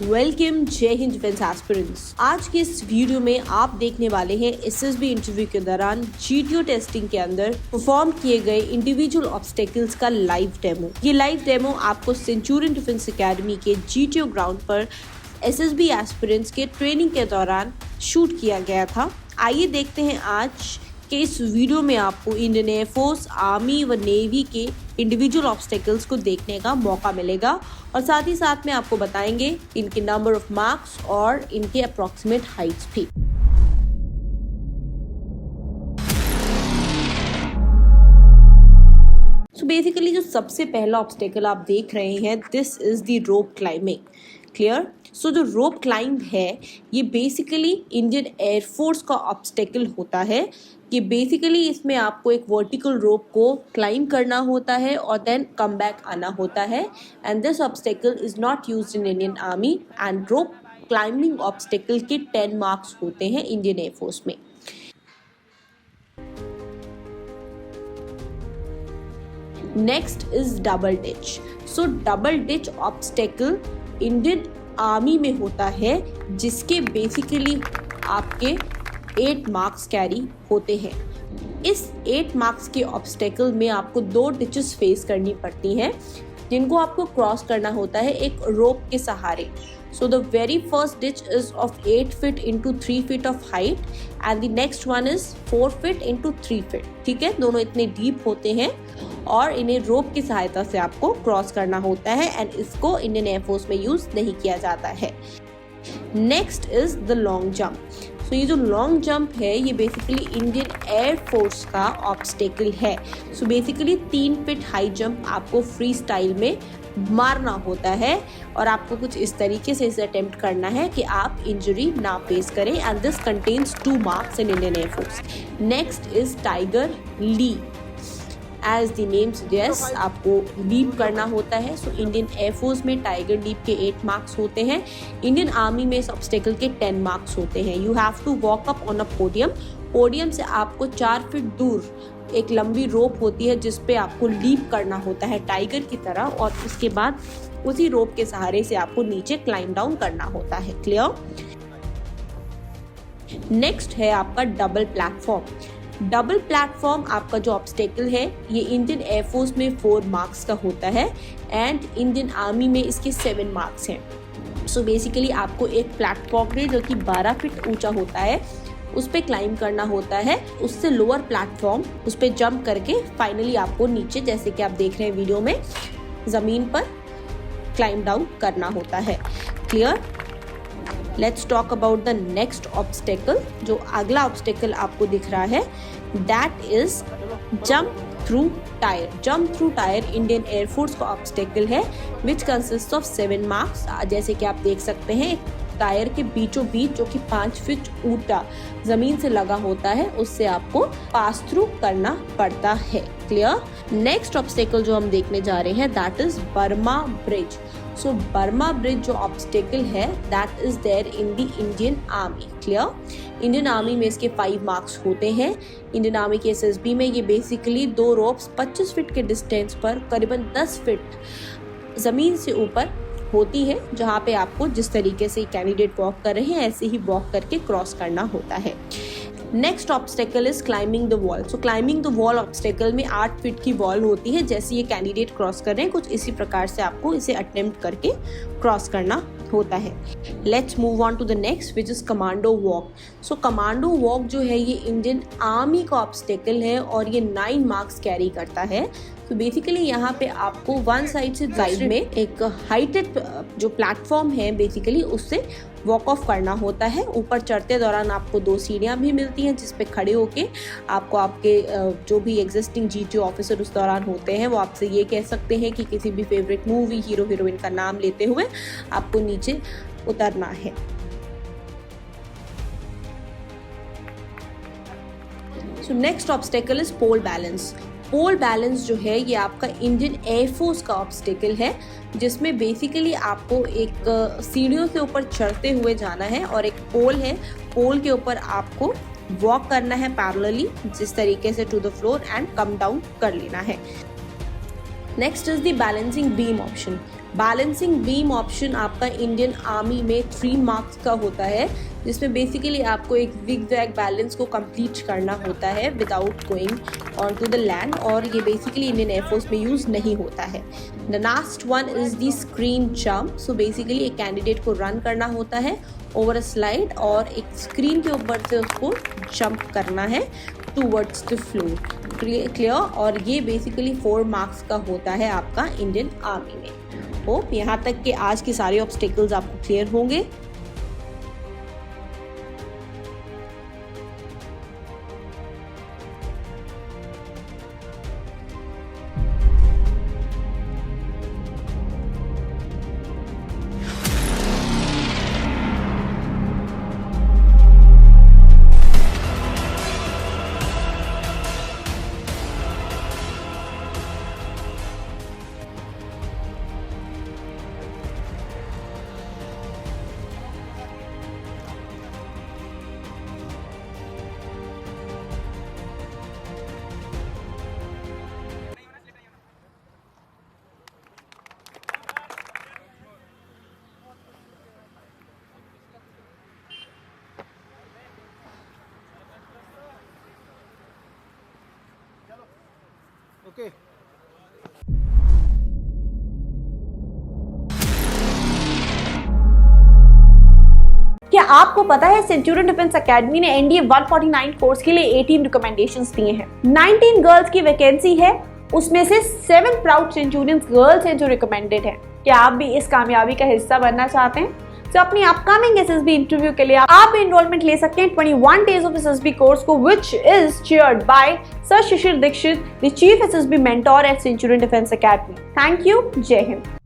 Welcome, जय Hind defence aspirants. आज के इस वीडियो में आप देखने वाले हैं एसएसबी इंटरव्यू के दौरान जीटीओ टेस्टिंग के अंदर परफॉर्म किए गए इंडिविजुअल ऑब्स्टेकल्स का लाइव डेमो। ये लाइव डेमो आपको सेंचुरियन डिफेंस एकेडमी के जीटीओ ग्राउंड पर एसएसबी एस्पिरेंट्स के ट्रेनिंग के दौरान शूट किया गया था। आइए देखते हैं आज के इस वीडियो में आपको इंडियन एयरफोर्स, आर्मी व नेवी के इंडिविजुअल ऑब्स्टेकल्स को देखने का मौका मिलेगा और साथ ही साथ में आपको बताएंगे इनके नंबर ऑफ मार्क्स और इनके अप्रॉक्सीमेट हाइट्स भी। सो बेसिकली जो सबसे पहला ऑब्स्टेकल आप देख रहे हैं, this is the rope climbing. Clear? So जो रोप क्लाइंब है ये बेसिकली इंडियन एयरफोर्स का ऑब्स्टेकल होता है कि बेसिकली इसमें आपको एक वर्टिकल रोप को क्लाइंब करना होता है और देन कम बैक आना होता है। And this obstacle is not used in Indian army and rope climbing obstacle के 10 मार्क्स होते हैं इंडियन एयरफोर्स में। Next is double ditch. So double ditch obstacle Indian army में होता है जिसके बेसिकली आपके 8 मार्क्स कैरी होते हैं। इस 8 मार्क्स के ऑब्स्टेकल में आपको 2 डिचेस फेस करनी पड़ती हैं जिनको आपको क्रॉस करना होता है एक रोप के सहारे। So the very first ditch is of 8 feet into 3 feet of height and the next one is 4 feet into 3 feet. ठीक है, दोनों इतने डीप होते हैं और इन्हें रोप की सहायता से आपको क्रॉस करना होता है एंड इसको इंडियन एयरफोर्स में यूज नहीं किया जाता है। Next is the long jump. तो ये जो लॉन्ग जंप है ये बेसिकली इंडियन एयरफोर्स का ऑब्स्टेकल है। So basically 3 feet high jump आपको फ्री स्टाइल में मारना होता है और आपको कुछ इस तरीके से इसे अटेम्प्ट करना है कि आप इंजरी ना फेस करें and this contains 2 marks in Indian air force. Next is tiger leap. As the name suggest आपको लीप करना होता है। सो इंडियन एयरफोर्स में टाइगर लीप के 8 मार्क्स होते हैं। इंडियन आर्मी में इस ऑब्स्टेकल के 10 मार्क्स होते हैं। You have to walk up on a podium. Podium से आपको 4 फीट दूर एक लंबी रोप होती है जिस पे आपको लीप करना होता है टाइगर की तरह और उसके बाद उसी रोप के सहारे से आपको नीचे क्लाइंब डाउन करना होता है। क्लियर? नेक्स्ट है आपका डबल प्लेटफॉर्म। डबल प्लेटफॉर्म आपका जो ऑब्स्टेकल है ये इंडियन एयरफोर्स में 4 मार्क्स का होता है एंड इंडियन आर्मी में इसके 7 मार्क्स हैं। सो बेसिकली आपको एक प्लेटफॉर्म है जो कि 12 फीट ऊंचा होता है उस पे क्लाइंब करना होता है। उससे लोअर प्लेटफॉर्म उस पे जंप करके फाइनली आपको नीचे, जैसे कि आप देख रहे हैं वीडियो में, जमीन पर क्लाइंब डाउन करना होता है। Clear? Let's talk about the next obstacle. जो अगला ऑब्स्टेकल आपको दिख रहा है that is jump through tyre. Jump through tyre Indian air force का ऑब्स्टेकल है विच कंसिस्ट ऑफ 7 मार्क्स। जैसे कि आप देख सकते हैं टायर के बीचों बीच जो कि 5 फीट ऊंचा जमीन से लगा होता है उससे आपको पास थ्रू करना पड़ता है। क्लियर? नेक्स्ट ऑब्स्टेकल जो हम देखने जा रहे हैं that is Burma bridge. So Burma bridge जो ऑब्स्टेकल है that is there in the Indian army. Clear? Indian army में इसके 5 मार्क्स होते हैं। इंडियन आर्मी के एसएसबी में ये बेसिकली 2 रोप्स 25 फीट के डिस्टेंस पर करीबन 10 फीट जमीन से ऊपर होती है जहाँ पे आपको जिस तरीके से कैंडिडेट वॉक कर रहे हैं ऐसे ही वॉक करके क्रॉस करना होता है। Next obstacle is climbing the wall. So climbing the wall obstacle में 8 फीट की वॉल होती है। जैसे ये कैंडिडेट क्रॉस कर रहे हैं कुछ इसी प्रकार से आपको इसे अटेम्प्ट करके क्रॉस करना होता है। Let's move on to the next which is commando walk. So commando walk जो है ये इंडियन आर्मी का ऑब्स्टेकल है और ये 9 मार्क्स कैरी करता है। तो बेसिकली यहाँ पे आपको वन साइड से साइड में एक हाइटेड जो प्लेटफॉर्म है बेसिकली उससे वॉक ऑफ करना होता है। ऊपर चढ़ते दौरान आपको 2 सीढ़ियाँ भी मिलती हैं जिस पे खड़े होके आपको आपके जो भी एग्जिस्टिंग जीटीओ ऑफिसर उस दौरान होते हैं वो आपसे ये कह सकते हैं कि किसी भी फेवरेट मूवी हीरो हीरोइन का नाम लेते हुए आपको नीचे उतरना है। So next obstacle is pole balance. Pole balance जो है ये आपका इंडियन एयरफोर्स का ऑब्स्टेकल है जिसमें बेसिकली आपको एक सीढ़ियों से ऊपर चढ़ते हुए जाना है और एक पोल है, पोल के ऊपर आपको वॉक करना है पैरेलली जिस तरीके से to the floor and come down कर लेना है। Next is the balancing beam option. Balancing beam option आपका इंडियन आर्मी में 3 मार्क्स का होता है, जिसमें बेसिकली आपको एक जिगजैग बैलेंस को कंप्लीट करना होता है without going on to the land, और ये बेसिकली इंडियन एयरफोर्स में यूज़ नहीं होता है। The last one is the screen jump. So basically एक कैंडिडेट को रन करना होता है ओवर अ स्लाइड और एक स्क्रीन के ऊपर से उसको जंप करना है टूवर्ड्स द फ्लोर। क्लियर? और ये बेसिकली 4 मार्क्स का होता है आपका इंडियन आर्मी में। होप यहाँ तक के आज के सारे ऑब्स्टेकल्स आपको क्लियर होंगे। ओके। क्या आपको पता है सेंचुरियन डिफेंस एकेडमी ने एनडीए 149 कोर्स के लिए 18 रिकमेंडेशंस दिए हैं। 19 गर्ल्स की वैकेंसी है, उसमें से 7 प्राउड सेंचुरियंस गर्ल्स हैं जो रिकमेंडेड हैं। क्या आप भी इस कामयाबी का हिस्सा बनना चाहते हैं? तो अपनी अपकमिंग एसएसबी इंटरव्यू के लिए आप एनरोलमेंट ले सकते हैं 21 डेज ऑफ एसएसबी कोर्स को, which is chaired by sir Shishir Dikshit, the chief SSB mentor at Centurion Defence Academy. Thank you. Jai Hind.